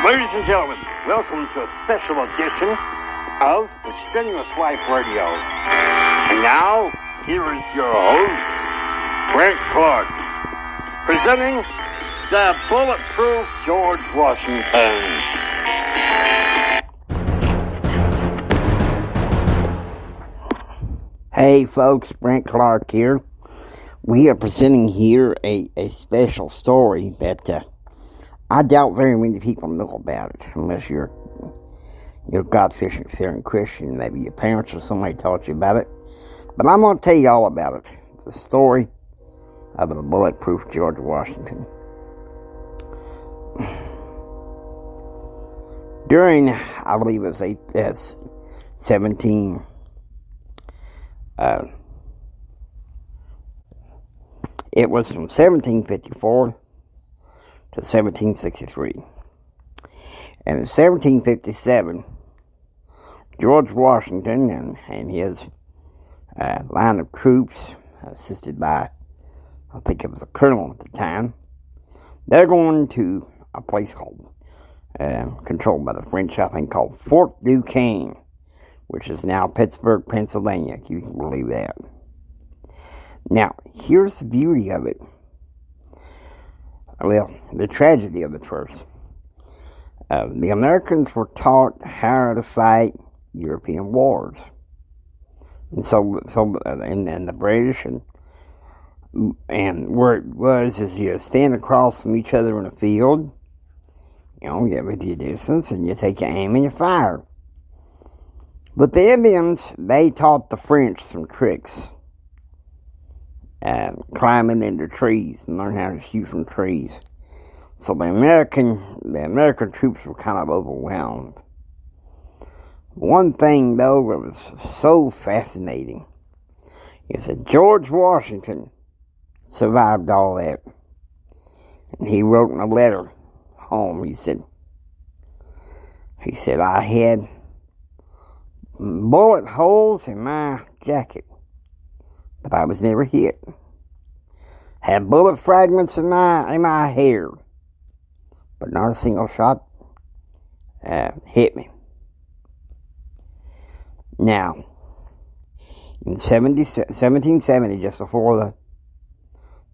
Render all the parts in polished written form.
Ladies and gentlemen, welcome to a special edition of the Strenuous Life Radio. And now, here is your host, Brent Clark, presenting the Bulletproof George Washington. Hey folks, Brent Clark here. We are presenting here a special story that I doubt very many people know about it, unless you're God-fearing Christian. Maybe your parents or somebody taught you about it. But I'm going to tell you all about it. The story of the Bulletproof George Washington. During, I believe it was 17... it was from 1754 to 1763. And in 1757, George Washington and his line of troops, assisted by, I think it was a colonel at the time, they're going to a place called, controlled by the French, I think, called Fort Duquesne, which is now Pittsburgh, Pennsylvania, if you can believe that. Now, here's the beauty of it. Well, the tragedy of it first. The Americans were taught how to fight European wars. And and the British, and where it was is you stand across from each other in a field, you get with your distance, and you take your aim and you fire. But the Indians, they taught the French some tricks. Climbing into trees and learn how to shoot from trees. So the American troops were kind of overwhelmed. One thing, though, that was so fascinating is that George Washington survived all that. And he wrote in a letter home, he said, I had bullet holes in my jacket, but I was never hit. Had bullet fragments in my hair, but not a single shot hit me. Now, in 1770, just before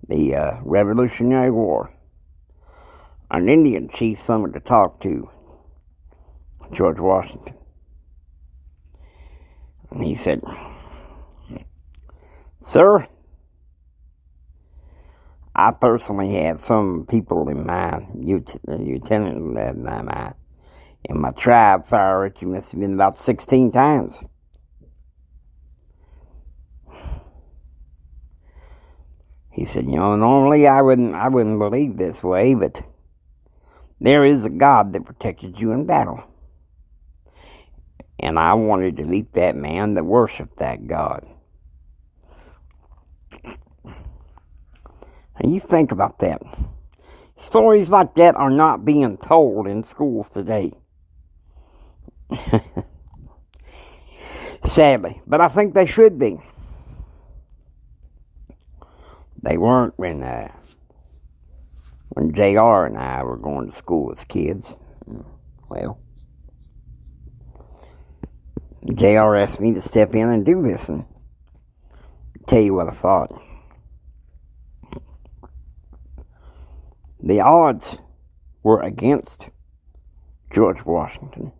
the Revolutionary War, an Indian chief summoned to talk to George Washington. And he said, "Sir, I personally have some people in my in my tribe fire at you. Must have been about 16 times. He said, normally I wouldn't believe this way, but there is a God that protected you in battle. And I wanted to meet that man that worshiped that God." And you think about that. Stories like that are not being told in schools today. Sadly. But I think they should be. They weren't when J.R. and I were going to school as kids. Well, J.R. asked me to step in and do this, and tell you what I thought. The odds were against George Washington.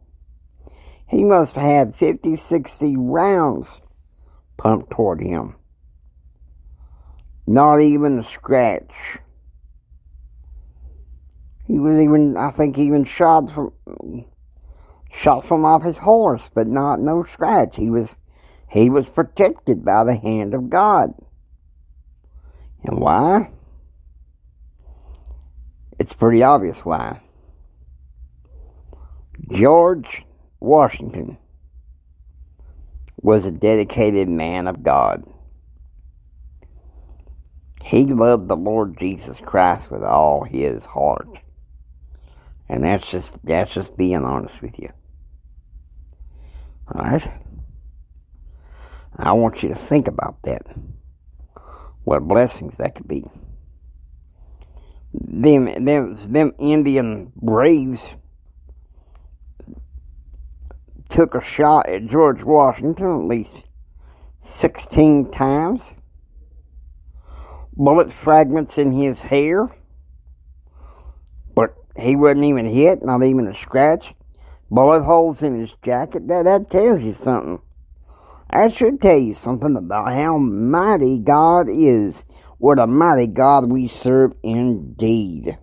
He must have had 50, 60 rounds pumped toward him. Not even a scratch. He was even shot from off his horse, but no scratch. He was protected by the hand of God. And why? It's pretty obvious why. George Washington was a dedicated man of God. He loved the Lord Jesus Christ with all his heart. And that's just being honest with you. Alright? I want you to think about that. What blessings that could be. Them Indian braves took a shot at George Washington at least 16 times. Bullet fragments in his hair. But he wasn't even hit, not even a scratch. Bullet holes in his jacket. That tells you something. That should tell you something about how mighty God is. What a mighty God we serve indeed.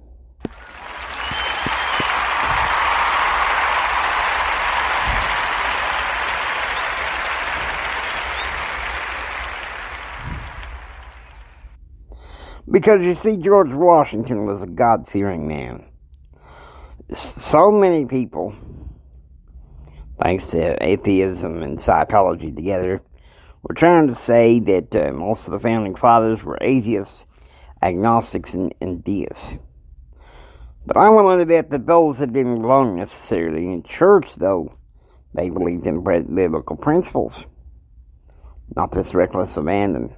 Because you see, George Washington was a God-fearing man. So many people, thanks to atheism and psychology together, were trying to say that most of the founding fathers were atheists, agnostics, and deists. But I want to bet that those that didn't belong necessarily in church, though, they believed in biblical principles, not this reckless abandon.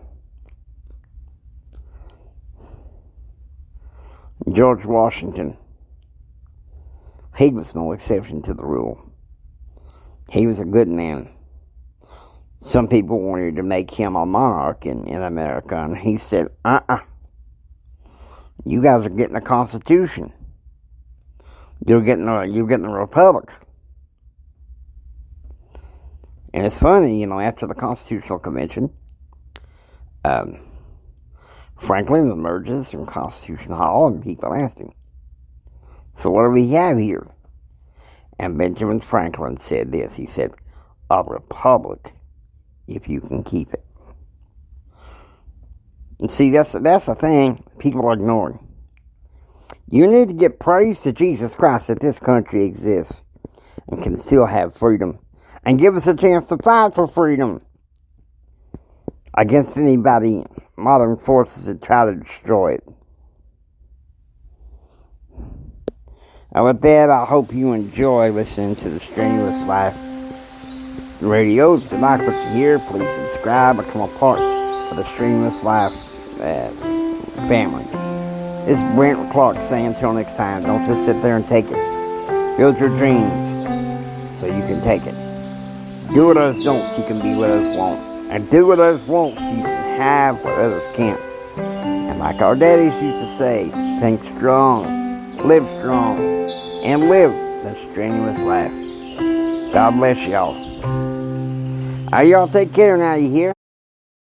George Washington, he was no exception to the rule. He was a good man. Some people wanted to make him a monarch in America, and he said, you guys are getting a constitution. You're getting a republic. And it's funny, after the Constitutional Convention, Franklin emerges from Constitution Hall, and people asked him, so what do we have here? And Benjamin Franklin said this. He said, a republic, if you can keep it. And see, that's the thing people are ignoring. You need to give praise to Jesus Christ that this country exists and can still have freedom, and give us a chance to fight for freedom against anybody, modern forces that try to destroy it. And with that, I hope you enjoy listening to the Strenuous Life Radio. If you like what you hear, please subscribe or become a part of the Strenuous Life family. This is Brent Clark saying until next time, don't just sit there and take it. Build your dreams so you can take it. Do what others don't so you can be what others won't. And do what others won't so you can have what others can't. And like our daddies used to say, think strong, live strong, and live the strenuous life. God bless y'all. Y'all take care now, you hear?